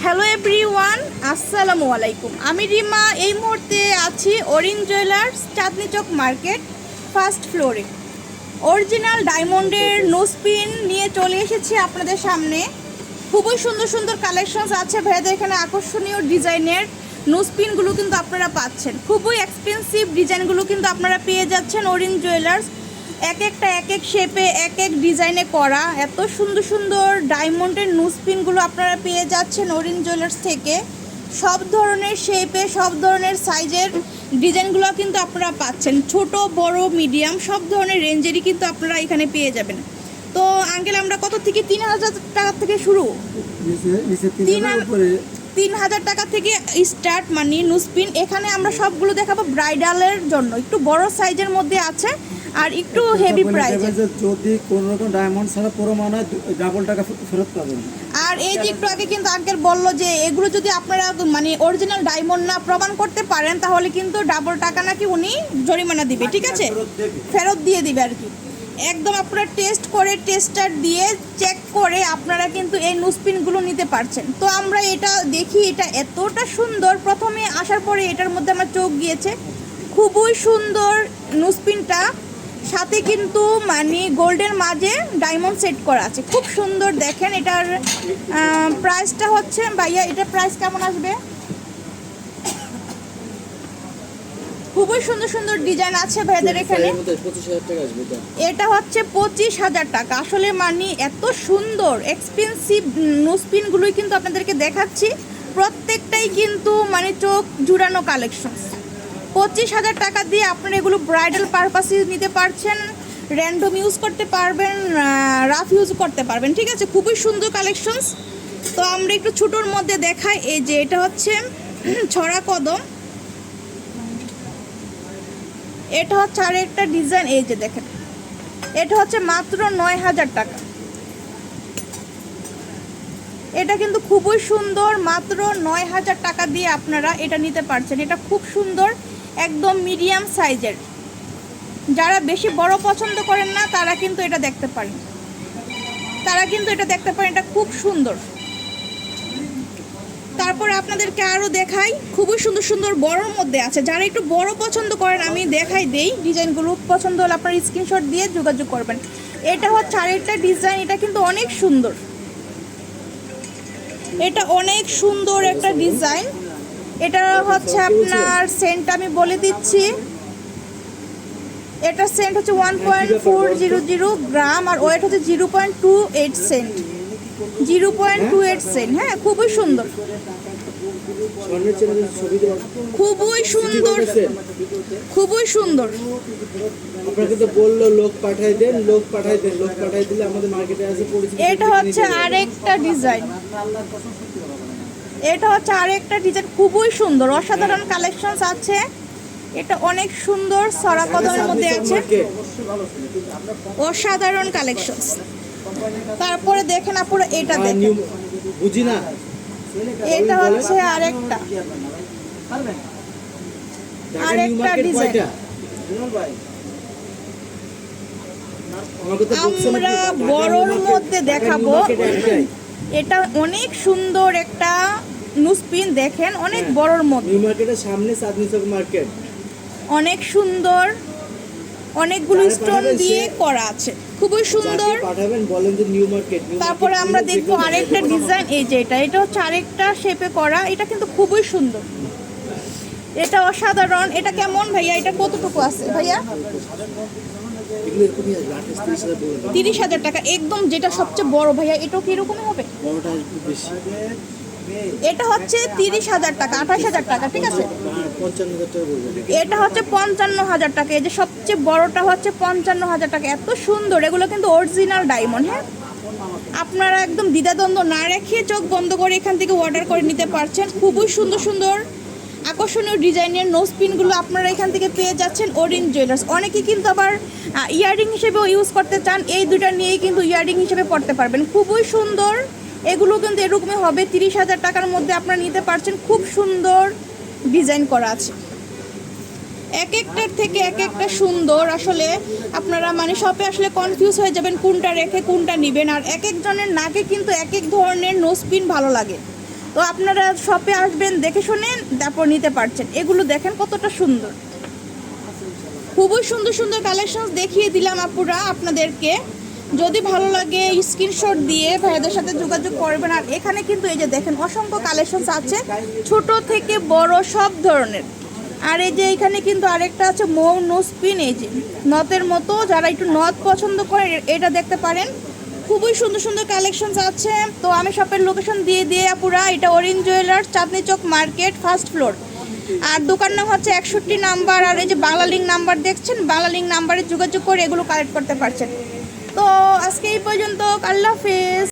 Hello everyone, আসসালামু আলাইকুম। আমি রিমা এই মুহূর্তে আছি Orin jewellers, Chandni Chowk market, first ফ্লোরে। অরিজিনাল ডায়মন্ডের নোজপিন নিয়ে চলে এসেছি আপনাদের সামনে। খুবই সুন্দর সুন্দর কালেকশনস আছে ভাইয়াদের এখানে। আকর্ষণীয় ডিজাইনের নোজপিনগুলো কিন্তু আপনারা পাচ্ছেন। খুবই এক্সপেন্সিভ ডিজাইনগুলো কিন্তু আপনারা পেয়ে যাচ্ছেন অরিন জুয়েলার্স। এক একটা এক এক শেপে এক এক ডিজাইনে করা এত সুন্দর সুন্দর ডায়মন্ডের নোজপিনগুলো আপনারা পেয়ে যাচ্ছেন অরিন জুয়েলার্স থেকে। সব ধরনের শেপে সব ধরনের সাইজের ডিজাইনগুলো কিন্তু আপনারা পাচ্ছেন। ছোট বড় মিডিয়াম সব ধরনের রেঞ্জেরই কিন্তু আপনারা এখানে পেয়ে যাবেন। তো আঙ্কেল, আমরা কত থেকে 3,000 টাকা থেকে শুরু? 3,000 টাকা থেকে স্টার্ট মানে নোজপিন। এখানে আমরা সবগুলো দেখাবো ব্রাইডালের জন্য। একটু বড় সাইজের মধ্যে আছে আর একটু হেভি প্রাইস। যদি কোন রকম ডায়মন্ড ছাড়া পুরো মানে ডাবল টাকা ফেরত পাবেন। আর এই যে একটু আগে কিন্তু আঙ্কেল বলল যে এগুলো যদি আপনারা মানে অরিজিনাল ডায়মন্ড না প্রমাণ করতে পারেন তাহলে কিন্তু ডাবল টাকা নাকি উনি জরিমানা দিবে, ঠিক আছে? ফেরত দিয়ে দিবে আর কি। একদম আপনারা টেস্ট করে টেস্টার দিয়ে চেক করে আপনারা কিন্তু এই নোজপিনগুলো নিতে পারছেন। তো আমরা এটা দেখি, এটা এতটা সুন্দর। প্রথমে আসার পরে এটার মধ্যে আমার চোখ গিয়েছে। খুবই সুন্দর নোজপিনটা, সাথে কিন্তু মানে গোল্ডের মাঝে ডায়মন্ড সেট করা আছে। খুব সুন্দর দেখেন। এটার প্রাইসটা হচ্ছে, ভাইয়া এটা প্রাইস কেমন আসবে? খুবই সুন্দর সুন্দর ডিজাইন আছে ভাইয়াদের এখানে। এটা হচ্ছে 25,000 টাকা। আসলে মানে এত সুন্দর এক্সপেন্সিভ নোজপিনগুলোই কিন্তু আপনাদেরকে দেখাচ্ছি। প্রত্যেকটাই কিন্তু মানে চোখ জুড়ানো কালেকশন। 25,000 টাকা দিয়ে আপনারা এগুলো ব্রাইডাল পারপাসে নিতে পারছেন, র্যান্ডম ইউজ করতে পারবেন, রাফ ইউজ করতে পারবেন, ঠিক আছে? খুবই সুন্দর কালেকশনস। তো আমরা একটু ছোটোর মধ্যে দেখাই। এই যে এটা হচ্ছে ছড়া কদম, এটা হচ্ছে আর একটা ডিজাইন। এই যে দেখেন, এটা হচ্ছে মাত্র 9,000 টাকা। এটা কিন্তু খুবই সুন্দর, মাত্র 9,000 টাকা দিয়ে আপনারা এটা নিতে পারছেন। এটা খুব সুন্দর, একদম মিডিয়াম সাইজের। যারা বেশি বড় পছন্দ করেন না তারা কিন্তু এটা দেখতে পারেন, এটা খুব সুন্দর। তারপরে আপনাদেরকে আরও দেখাই, খুবই সুন্দর সুন্দর বড়োর মধ্যে আছে। যারা একটু বড় পছন্দ করেন আমি দেখাই দেই ডিজাইনগুলো। পছন্দ হলে আপনার স্ক্রিনশট দিয়ে যোগাযোগ করবেন। এটা হচ্ছে আরেকটা ডিজাইন। এটা কিন্তু অনেক সুন্দর, এটা অনেক সুন্দর একটা ডিজাইন। এটা হচ্ছে আপনার সেন্ট আমি বলে দিচ্ছি। এটা সেন্ট হচ্ছে 1.400 গ্রাম আর ওয়েট হচ্ছে 0.28 সেন্ট। 0.28 সেন্ট। হ্যাঁ, খুবই সুন্দর, খুবই সুন্দর, খুবই সুন্দর। আপনাকে তো বললো লোক পাঠাই দেন, লোক পাঠাই দিলে আমাদের মার্কেটে আছে পরিচিত। এটা হচ্ছে আরেকটা ডিজাইন, খুবই সুন্দর, অসাধারণ কালেকশনস আছে। এটা অনেক সুন্দর, সরা কদমের মধ্যে আছে, অসাধারণ কালেকশনস। তারপরে দেখেন আপনারা এটা দেখেন, বুঝি না, এটা হচ্ছে আরেকটা ডিজাইন। আমরা বড়র মধ্যে দেখাবো। এটা অনেক সুন্দর একটা নোজপিন, দেখেন অনেক বড়র মধ্যে। নিউ মার্কেটের সামনে চাঁদনি চক মার্কেট, অনেক সুন্দর, অনেকগুলো স্টোন দিয়ে করা আছে, খুবই সুন্দর। পাঠাবেন বলেন যে নিউ মার্কেট। তারপরে আমরা দেখবো আরেকটা ডিজাইন। এই যে এটা হচ্ছে আরেকটা শেপে করা। এটা কিন্তু খুবই সুন্দর, এটা অসাধারণ। এটা কেমন ভাইয়া? এটা কতটুকু আছে ভাইয়া? 30,000 টাকা একদম, যেটা সবচেয়ে বড় ভাইয়া। এটাও কিরকমই হবে? এটা হচ্ছে 30,000 টাকা, 28,000 টাকা, ঠিক আছে? এটা হচ্ছে 55,000 টাকা। এই যে সবচেয়ে বড়টা হচ্ছে 55,000 টাকা। এত সুন্দর, এগুলো কিন্তু অরিজিনাল ডায়মন্ড। হ্যাঁ, আপনারা একদম দ্বিধাদ্বন্দ্ব না রেখে চোখ বন্ধ করে এখান থেকে অর্ডার করে নিতে পারছেন। খুবই সুন্দর সুন্দর আকর্ষণীয় ডিজাইনের নোজপিনগুলো আপনারা এখান থেকে পেয়ে যাচ্ছেন অরিন জুয়েলার্স। অনেকে কিন্তু আবার ইয়াররিং হিসেবেও ইউজ করতে চান, এই দুটা নিয়েই কিন্তু ইয়াররিং হিসেবে পড়তে পারবেন। খুবই সুন্দর, এগুলো কিন্তু এরকমই হবে। 30,000 টাকার মধ্যে আপনারা নিতে পারছেন। খুব সুন্দর ডিজাইন করা আছে, এক একটার থেকে এক একটা সুন্দর। আসলে আপনারা মানে শপে আসলে কনফিউজ হয়ে যাবেন কোনটা রেখে কোনটা নেবেন। আর এক একজনের নাকে কিন্তু এক এক ধরনের নোজপিন ভালো লাগে। তো আপনারা শপে আসবেন, দেখে শুনে তারপর নিতে পারছেন। এগুলো দেখেন কতটা সুন্দর, খুবই সুন্দর সুন্দর কালেকশন দেখিয়ে দিলাম আপুরা আপনাদেরকে। যদি ভালো লাগে স্ক্রিনশট দিয়ে ভাইয়াদের সাথে যোগাযোগ করবেন। আর এখানে কিন্তু এই যে দেখেন অসংখ্য কালেকশন আছে, ছোট থেকে বড় সব ধরনের। আর এই যে এখানে কিন্তু আরেকটা আছে মৌ নোসপিন, এই যে নথের মতো, যারা একটু নথ পছন্দ করে এটা দেখতে পারেন। খুবই সুন্দর সুন্দর কালেকশন আছে। তো আমি শপের লোকেশন দিয়ে দিয়ে আপুরা, এটা orange jewellers, Chandni Chowk market, first floor. আর দোকান নাম হচ্ছে 61 নাম্বার। আর এই যে বাংলা লিঙ্ক নাম্বার দেখছেন, বাংলা লিঙ্ক নাম্বারে যোগাযোগ করে এগুলো কালেক্ট করতে পারছেন। তো আজকে এই পর্যন্ত, আল্লাহ হাফেজ।